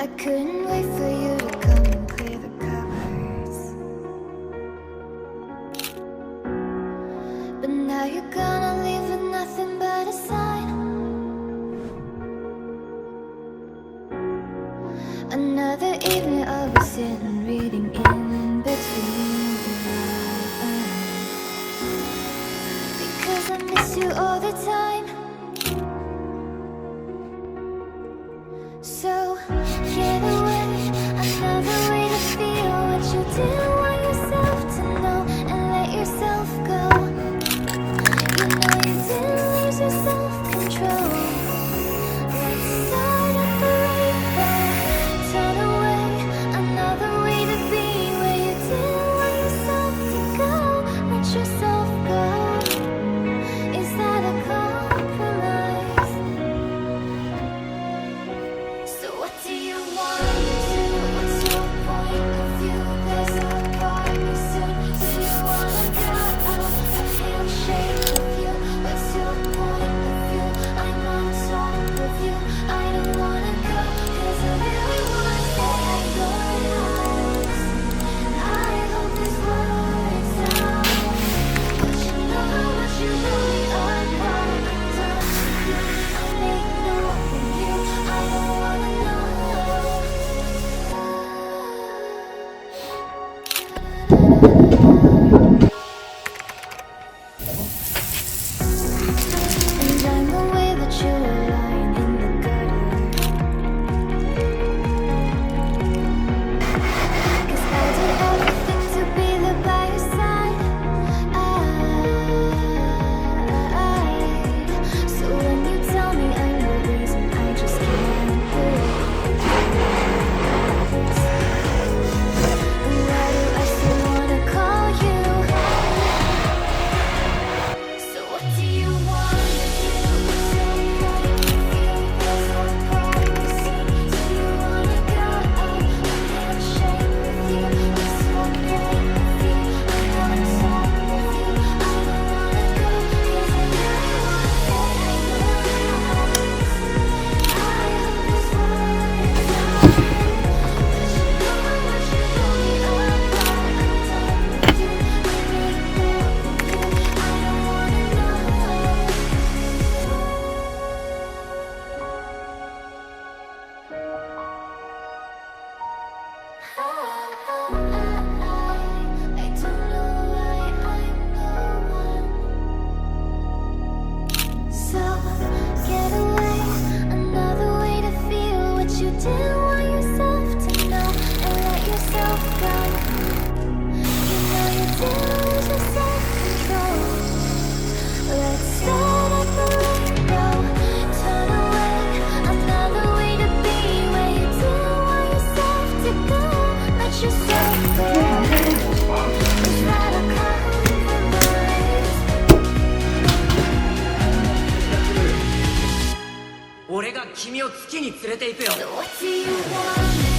I couldn't wait for you to come and clear the covers, but now you're gonna leave with nothing but a sign. Another evening I'll be sitting reading in between the lines, because I miss you all the time. So get away, another way to feel what you didn't want yourself to know, and let yourself go. You know you didn't lose your self-control. Let's start at the rainbow. Turn away, another way to be where you didn't want yourself to go. Let yourself go. Is that a compromise? So what do you want to do? What's your point of view? There's a party soon. Do you wanna go out and handshake with you? What's your point of view? I'm on top of you. I don't wanna go, 'cause I really wanna stay at your house. I hope this works out, but you know what you really are. Part of you. I make no with you. I don't wanna know. And I'm the way that you were lying in the gutter, 'cause I did everything to be there by your side. So when you tell me I'm the reason, I just can't breathe. And why do I still wanna call you? So what do you want to do? What's your point of view? There's no promise. Do you wanna go out and handshake with you? What's your point of view? I'm on top of you. I don't wanna go, 'cause I really wanna stay at your house. I hope this works out, but you know what you really are. I'm done with you. I make love with you. I don't wanna know. I don't know why I'm the one. So get away, another way to feel what you didn't want yourself to know, and let yourself go. You know you didn't lose your self-control. Let's start at the rainbow. Turn away, another way to be where you didn't want yourself to go. Let yourself go. Is that a compromise? 俺が君を月に連れて行くよ。 So what do you want?